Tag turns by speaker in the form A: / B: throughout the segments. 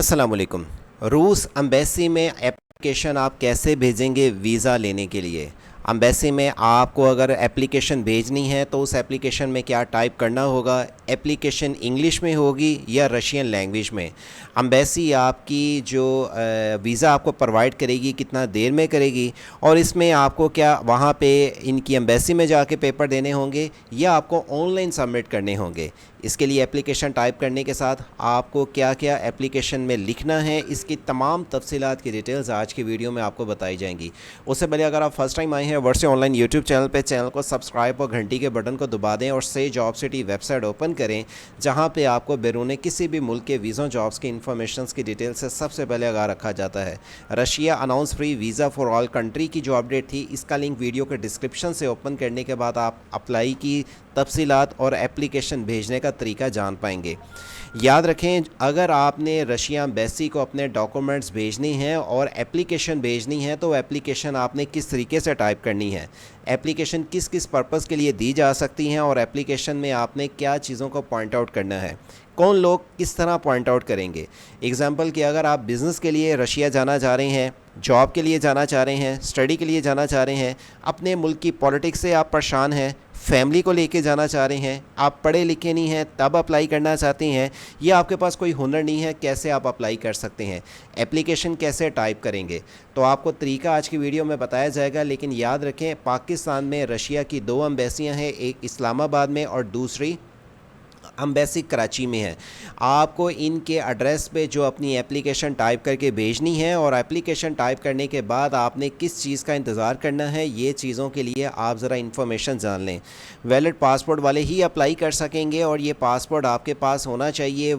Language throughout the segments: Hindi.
A: अस्सलामुअलैकुम। रूस एम्बेसी में एप्लीकेशन आप कैसे भेजेंगे वीज़ा लेने के लिए? एम्बेसी में आपको अगर एप्लीकेशन भेजनी है तो उस एप्लीकेशन में क्या टाइप करना होगा? एप्लीकेशन इंग्लिश में होगी या रशियन लैंग्वेज में? एम्बेसी आपकी जो वीज़ा आपको प्रोवाइड करेगी कितना देर में करेगी, और इसमें आपको क्या वहाँ पे इनकी एम्बेसी में जाके पेपर देने होंगे या आपको ऑनलाइन सबमिट करने होंगे? इसके लिए एप्लीकेशन टाइप करने के साथ आपको क्या क्या एप्लीकेशन में लिखना है, इसकी तमाम तफसीलात की डिटेल्स आज की वीडियो में आपको बताई जाएंगी। उससे पहले अगर आप फर्स्ट टाइम आए हैं वर्ड से ऑनलाइन यूट्यूब चैनल पे, चैनल को सब्सक्राइब और घंटी के बटन को दबा दें और से जॉब सिटी वेबसाइट ओपन करें, जहां पे आपको बैरून किसी भी मुल्क के वीज़ा जॉब्स की इन्फॉर्मेशन की डिटेल से सबसे पहले आगाह रखा जाता है। Russia announce free visa for all country की जो अपडेट थी, इसका लिंक वीडियो के डिस्क्रिप्शन से ओपन करने के बाद आप अप्लाई की तफसीलात और एप्लीकेशन भेजने का तरीका जान पाएंगे। याद रखें, अगर आपने रशिया एम्बेसी को अपने डॉक्यूमेंट्स भेजने हैं और एप्लीकेशन भेजनी है तो एप्लीकेशन आपने किस तरीके से टाइप करनी है, एप्लीकेशन किस किस पर्पज़ के लिए दी जा सकती हैं और एप्लीकेशन में आपने क्या चीज़ों को पॉइंट आउट करना है, कौन लोग किस तरह पॉइंट आउट करेंगे। एग्जांपल कि अगर आप बिज़नेस के लिए रशिया जाना चाह रहे हैं, जॉब के लिए जाना चाह रहे हैं, स्टडी के लिए जाना चाह रहे हैं, अपने मुल्क की पॉलिटिक्स से आप परेशान हैं, फैमिली को लेके जाना चाह रहे हैं, आप पढ़े लिखे नहीं हैं तब अप्लाई करना चाहते हैं, या आपके पास कोई हुनर नहीं है, कैसे आप अप्लाई कर सकते हैं, एप्लीकेशन कैसे टाइप करेंगे, तो आपको तरीका आज की वीडियो में बताया जाएगा। लेकिन याद रखें, पाकिस्तान में रशिया की 2 एम्बेसियां हैं, एक इस्लामाबाद में और दूसरी एम्बेसी कराची में है। आपको इनके एड्रेस पे जो अपनी एप्लीकेशन टाइप करके भेजनी है और एप्लीकेशन टाइप करने के बाद आपने किस चीज़ का इंतज़ार करना है, ये चीज़ों के लिए आप ज़रा इन्फॉर्मेशन जान लें। वैलिड पासपोर्ट वाले ही अप्लाई कर सकेंगे और ये पासपोर्ट आपके पास होना चाहिए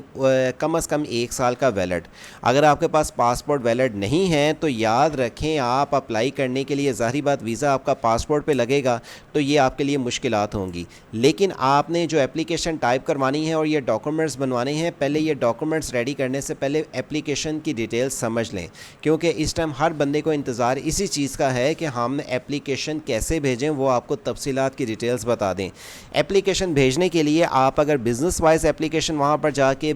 A: कम से कम 1 साल का वैलिड। अगर आपके पास पासपोर्ट वैलिड नहीं है तो याद रखें, आप अप्लाई करने के लिए ज़ाहिर बात वीज़ा आपका पासपोर्ट पर लगेगा तो ये आपके लिए मुश्किलात होंगी। लेकिन आपने जो एप्लीकेशन टाइप करवानी है और ये डॉक्यूमेंट्स बनवाने हैं, पहले ये डॉक्यूमेंट्स रेडी करने से पहले एप्लीकेशन की डिटेल्स समझ लें, क्योंकि इस टाइम हर बंदे को इंतज़ार इसी चीज़ का है कि हम एप्लीकेशन कैसे भेजें, वो आपको तफसीलात की डिटेल्स बता दें। एप्लीकेशन भेजने के लिए आप अगर बिज़नेस वाइज एप्लीकेशन वहाँ पर जाके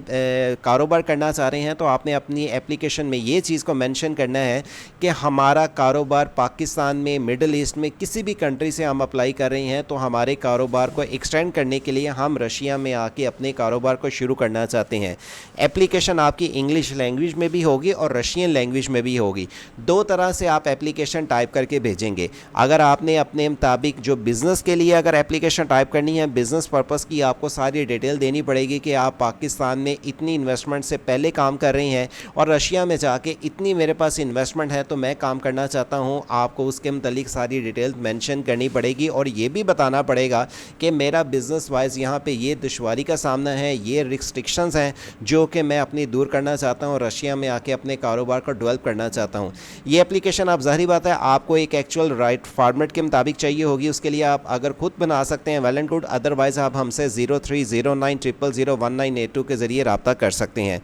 A: कारोबार करना चाह रहे हैं तो आपने अपनी एप्लीकेशन में ये चीज़ को मेंशन करना है कि हमारा कारोबार पाकिस्तान में, मिडल ईस्ट में किसी भी कंट्री से हम अप्लाई कर रहे हैं तो हमारे कारोबार को एक्सटेंड करने के लिए हम रशिया में आके अपने कारोबार को शुरू करना चाहते हैं। एप्लीकेशन आपकी इंग्लिश लैंग्वेज में भी होगी और रशियन लैंग्वेज में भी होगी। 2 तरह से आप एप्लीकेशन टाइप करके भेजेंगे। अगर आपने अपने मुताबिक जो बिज़नेस के लिए अगर एप्लीकेशन टाइप करनी है, बिज़नेस पर्पस की आपको सारी डिटेल देनी पड़ेगी कि आप पाकिस्तान में इतनी इन्वेस्टमेंट से पहले काम कर रहे हैं और रशिया में जाके इतनी मेरे पास इन्वेस्टमेंट है तो मैं काम करना चाहता हूँ, आपको उसके मुतालिक सारी डिटेल मेंशन करनी पड़ेगी और ये भी बताना पड़ेगा कि मेरा बिज़नेस वाइज यहाँ पे ये दुश्वारी का सामना है, ये रिस्ट्रिक्शंस हैं जो कि मैं अपनी दूर करना चाहता हूँ, रशिया में आके अपने कारोबार को डेवलप करना चाहता हूँ। ये एप्लीकेशन आप ज़ाहिर बात है आपको एक एक्चुअल राइट फॉर्मेट के मुताबिक चाहिए होगी। उसके लिए आप अगर खुद बना सकते हैं वेल एंड गुड, अदरवाइज़ आप हमसे 0309001982 के ज़रिए रब्ता कर सकते हैं।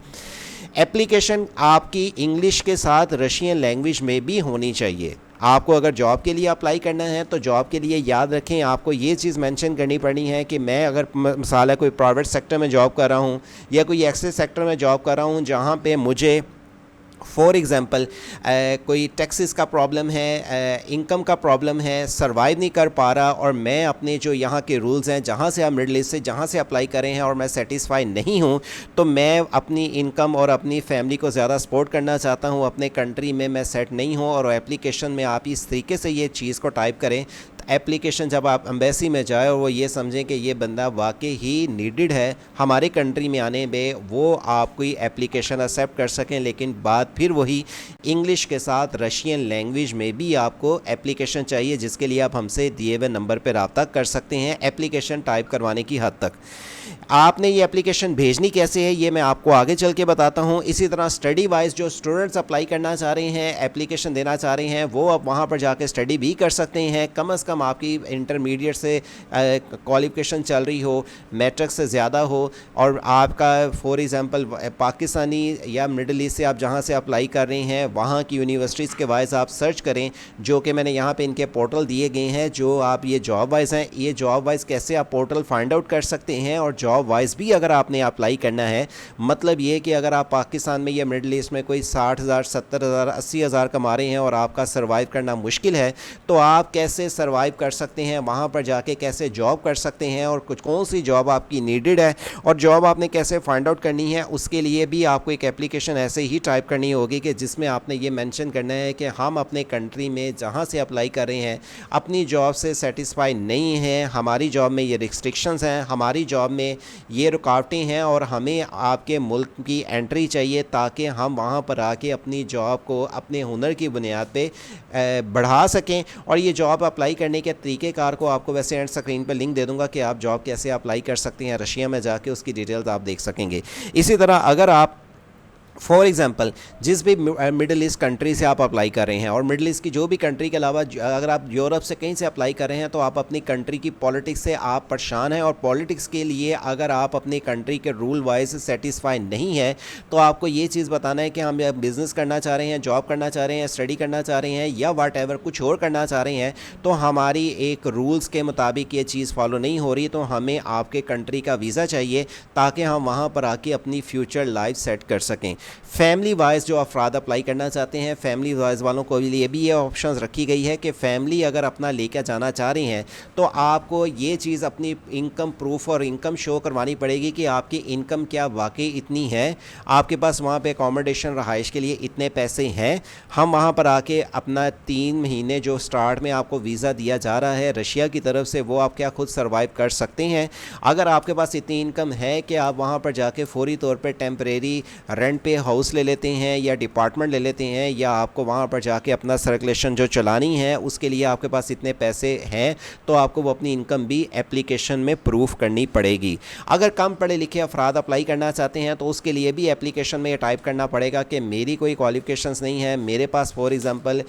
A: एप्लीकेशन आपकी इंग्लिश के साथ रशियन लैंग्वेज में भी होनी चाहिए। आपको अगर जॉब के लिए अप्लाई करना है तो जॉब के लिए याद रखें, आपको ये चीज़ मेंशन करनी पड़नी है कि मैं अगर मिसाल है कोई प्राइवेट सेक्टर में जॉब कर रहा हूँ या कोई एक्सेस सेक्टर में जॉब कर रहा हूँ जहाँ पे मुझे फॉर एग्ज़ाम्पल कोई टैक्सेस का प्रॉब्लम है, इनकम का प्रॉब्लम है, सर्वाइव नहीं कर पा रहा और मैं अपने जो यहाँ के रूल्स हैं, जहाँ से आप मिडल ईस्ट से जहाँ से अप्लाई करें हैं और मैं सेटिस्फाई नहीं हूँ, तो मैं अपनी इनकम और अपनी फैमिली को ज़्यादा सपोर्ट करना चाहता हूँ, अपने कंट्री में मैं सेट नहीं हूँ और एप्लीकेशन में आप इस तरीके से ये चीज़ को टाइप करें, एप्लीकेशन जब आप एम्बेसी में जाए और वो ये समझें कि ये बंदा वाकई ही नीडेड है हमारे कंट्री में आने में, वो आपकी एप्लीकेशन एक्सेप्ट कर सकें। लेकिन बात फिर वही, इंग्लिश के साथ रशियन लैंग्वेज में भी आपको एप्लीकेशन चाहिए, जिसके लिए आप हमसे दिए हुए नंबर पर रब्ता कर सकते हैं एप्लीकेशन टाइप करवाने की हद तक। आपने ये एप्लीकेशन भेजनी कैसे है ये मैं आपको आगे चल के बताता हूँ। इसी तरह स्टडी वाइज जो स्टूडेंट्स अप्लाई करना चाह रहे हैं, एप्लीकेशन देना चाह रहे हैं, वो अब वहाँ पर जाकर स्टडी भी कर सकते हैं। कम से कम कम आपकी इंटरमीडिएट से क्वालिफिकेशन चल रही हो, मैट्रिक से ज़्यादा हो, और आपका फॉर एग्ज़ाम्पल पाकिस्तानी या मिडिल ईस्ट से आप जहाँ से अप्लाई कर रहे हैं वहाँ की यूनिवर्सिटीज़ के वाइज आप सर्च करें, जो कि मैंने यहाँ पे इनके पोर्टल दिए गए हैं, जो आप ये जॉब वाइज हैं, ये जॉब वाइज कैसे आप पोर्टल फाइंड आउट कर सकते हैं। और जॉब वाइज भी अगर आपने अप्लाई करना है, मतलब ये कि अगर आप पाकिस्तान में या मिडिल ईस्ट में कोई 60,000, 70,000, 80,000 कमा रहे हैं और आपका सर्वाइव करना मुश्किल है, तो आप कैसे सर्वाइव कर सकते हैं, वहाँ पर जाके कैसे जॉब कर सकते हैं, और कुछ कौन सी जॉब आपकी नीडेड है और जॉब आपने कैसे फाइंड आउट करनी है, उसके लिए भी आपको एक एप्लीकेशन ऐसे ही टाइप करनी होगी कि जिसमें आपने ये मेंशन करना है कि हम अपने कंट्री में जहाँ से अप्लाई कर रहे हैं अपनी जॉब से सेटिस्फाई नहीं हैं, हमारी जॉब में ये रिस्ट्रिक्शंस हैं, हमारी जॉब में ये रुकावटें हैं, और हमें आपके मुल्क की एंट्री चाहिए ताकि हम वहाँ पर आके अपनी जॉब को अपने हुनर की बुनियाद पे बढ़ा सकें। और ये जॉब अप्लाई करने के तरीक़ेकार को आपको वैसे एंड स्क्रीन पर लिंक दे दूँगा कि आप जॉब कैसे अप्लाई कर सकते हैं रशिया में जाके, उसकी डिटेल्स आप देख सकेंगे। इसी तरह अगर आप फॉर एग्ज़ाम्पल जिस भी मिडिल ईस्ट कंट्री से आप अप्लाई कर रहे हैं, और मिडिल ईस्ट की जो भी कंट्री के अलावा अगर आप यूरोप से कहीं से अप्लाई कर रहे हैं, तो आप अपनी कंट्री की पॉलिटिक्स से आप परेशान हैं, और पॉलिटिक्स के लिए अगर आप अपनी कंट्री के रूल वाइज सेटिस्फाई नहीं है, तो आपको ये चीज़ बताना है कि हम बिज़नेस करना चाह रहे हैं, जॉब करना चाह रहे हैं, स्टडी करना चाह रहे हैं, या वाट एवर कुछ और करना चाह रहे हैं, तो हमारी एक रूल्स के मुताबिक ये चीज़ फॉलो नहीं हो रही, तो हमें आपके कंट्री का वीज़ा चाहिए ताकि हम वहाँ पर आके अपनी फ्यूचर लाइफ सेट कर सकें। फैमिली वाइज जो अफराद अप्लाई करना चाहते हैं, फैमिली वाइज वालों को लिए भी ये ऑप्शंस रखी गई है कि फैमिली अगर अपना लेकर जाना चाह रही हैं, तो आपको ये चीज़ अपनी इनकम प्रूफ और इनकम शो करवानी पड़ेगी कि आपकी इनकम क्या वाकई इतनी है, आपके पास वहाँ पे अकोमोडेशन रहाइश के लिए इतने पैसे हैं, हम वहाँ पर आके अपना 3 महीने जो स्टार्ट में आपको वीज़ा दिया जा रहा है रशिया की तरफ से, वो आप क्या खुद सर्वाइव कर सकते हैं। अगर आपके पास इतनी इनकम है कि आप वहाँ पर जाके फौरी तौर पर टेम्परेरी रेंट पे हाउस ले लेते हैं या डिपार्टमेंट ले लेते हैं, या आपको वहाँ पर जाके अपना सर्कुलेशन जो चलानी है उसके लिए आपके पास इतने पैसे हैं, तो आपको वो अपनी इनकम भी एप्लीकेशन में प्रूफ करनी पड़ेगी। अगर कम पढ़े लिखे अफराद अप्लाई करना चाहते हैं, तो उसके लिए भी एप्लीकेशन में ये टाइप करना पड़ेगा कि मेरी कोई क्वालिफिकेशंस नहीं है, मेरे पास फॉर एग्ज़ाम्पल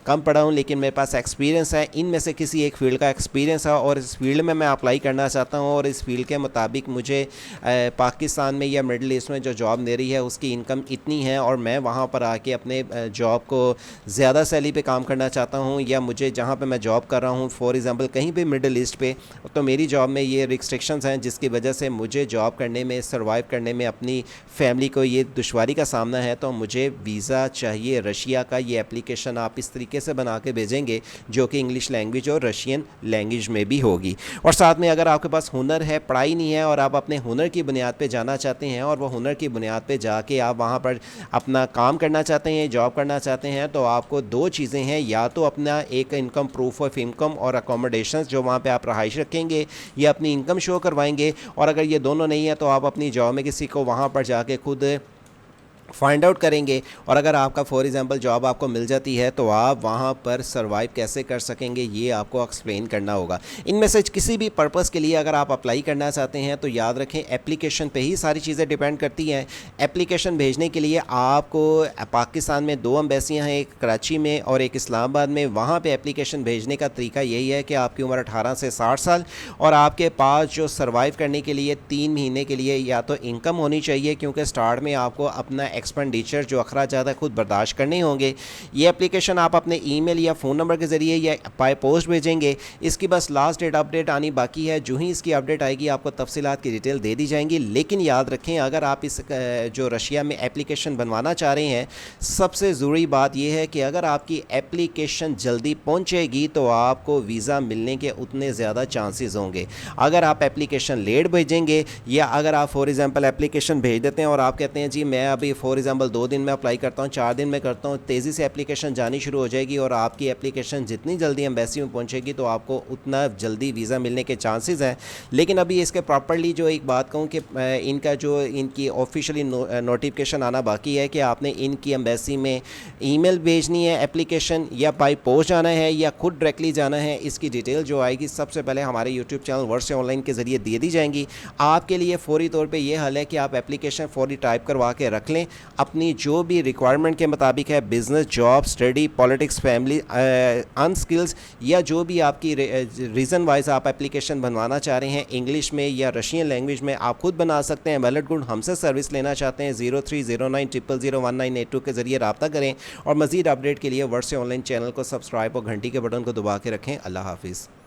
A: कम पढ़ा हूँ लेकिन मेरे पास एक्सपीरियंस है, इनमें से किसी एक फ़ील्ड का एक्सपीरियंस है और इस फील्ड में मैं अप्लाई करना चाहता हूँ, और इस फील्ड के मुताबिक मुझे पाकिस्तान में या मिडिल ईस्ट में जो जॉब दे रही है उसकी इनकम इतनी है, और मैं वहाँ पर आके अपने जॉब को ज़्यादा सैलरी पे काम करना चाहता हूँ, या मुझे जहाँ पे मैं जॉब कर रहा हूँ फॉर एग्ज़ाम्पल कहीं भी मिडिल ईस्ट पे, तो मेरी जॉब में ये रिस्ट्रिक्शंस हैं जिसकी वजह से मुझे जॉब करने में, सर्वाइव करने में अपनी फैमिली को ये दुश्वारी का सामना है, तो मुझे वीज़ा चाहिए रशिया का। ये एप्लीकेशन आप इस तरीके से बना के भेजेंगे जो कि इंग्लिश लैंग्वेज और रशियन लैंग्वेज में भी होगी। और साथ में अगर आपके पास हुनर है, पढ़ाई नहीं है, और आप अपने हुनर की बुनियाद पे जाना चाहते हैं, और वो हुनर की बुनियाद पे जाके आप वहाँ पर अपना काम करना चाहते हैं, जॉब करना चाहते हैं, तो आपको 2 चीज़ें हैं, या तो अपना एक इनकम प्रूफ ऑफ इनकम और अकोमोडेशंस जो वहाँ पे आप रहाइश रखेंगे, या अपनी इनकम शो करवाएंगे, और अगर ये दोनों नहीं है तो आप अपनी जॉब में किसी को वहाँ पर जाके खुद फाइंड आउट करेंगे, और अगर आपका फॉर एग्ज़ाम्पल जॉब आपको मिल जाती है तो आप वहाँ पर सर्वाइव कैसे कर सकेंगे ये आपको एक्सप्लेन करना होगा। इनमें से किसी भी पर्पज़ के लिए अगर आप अप्लाई करना चाहते हैं तो याद रखें एप्लीकेशन पे ही सारी चीज़ें डिपेंड करती हैं। एप्लीकेशन भेजने के लिए आपको पाकिस्तान में 2 एम्बेसियाँ हैं, एक कराची में और एक इस्लामाबाद में। वहाँ पर एप्लीकेशन भेजने का तरीका यही है कि आपकी उम्र 18 से 60 साल और आपके पास जो सर्वाइव करने के लिए 3 महीने के लिए या तो इनकम होनी चाहिए, क्योंकि स्टार्ट में आपको अपना एक्सपेंडिचर जो अखराजात खुद बर्दाश्त करने होंगे। ये एप्लीकेशन आप अपने ईमेल या फ़ोन नंबर के ज़रिए या बाय पोस्ट भेजेंगे। इसकी बस लास्ट डेट अपडेट आनी बाकी है। जो ही इसकी अपडेट आएगी आपको तफसीलात की डिटेल दे दी जाएंगी। लेकिन याद रखें, अगर आप इस जो रशिया में एप्लीकेशन बनवाना चाह रहे हैं, सबसे ज़रूरी बात यह है कि अगर आपकी एप्लीकेशन जल्दी पहुँचेगी तो आपको वीज़ा मिलने के उतने ज़्यादा चांसेस होंगे। अगर आप एप्लीकेशन लेट भेजेंगे या अगर आप फॉर एग्ज़ाम्पल एप्लीकेशन भेज देते हैं और आप कहते हैं जी मैं अभी फॉर एग्ज़ाम्पल 2 दिन में अप्लाई करता हूँ, 4 दिन में करता हूँ, तेज़ी से एप्लीकेशन जानी शुरू हो जाएगी और आपकी एप्लीकेशन जितनी जल्दी एम्बेसी में पहुँचेगी तो आपको उतना जल्दी वीज़ा मिलने के चांसेस हैं। लेकिन अभी इसके प्रॉपर्ली जो एक बात कहूँ कि इनका जो इनकी ऑफिशियली नोटिफिकेशन आना बाकी है कि आपने इनकी एम्बेसी में ईमेल भेजनी है एप्लीकेशन या बाई पोस्ट जाना है या खुद डायरेक्टली जाना है। इसकी डिटेल जो आएगी सबसे पहले हमारे यूट्यूब चैनल वर्ड से ऑनलाइन के ज़रिए दे दी जाएंगी। आपके लिए फ़ौरी तौर पे ये हल है कि आप एप्लीकेशन फ़ौरी टाइप करवा के रख लें अपनी जो भी रिक्वायरमेंट के मुताबिक है, business, job, study, politics, family, unskills, या जो भी आपकी रीज़न वाइज आप एप्लीकेशन बनवाना चाह रहे हैं, इंग्लिश में या रशियन लैंग्वेज में, आप खुद बना सकते हैं। Well and good. हमसे सर्विस लेना चाहते हैं 0309001982 के ज़रिए रब्ता करें, और मज़ीद अपडेट के लिए वर्ड से ऑनलाइन चैनल को सब्सक्राइब और घंटी के बटन को दबा के रखें। अल्लाह हाफिज़।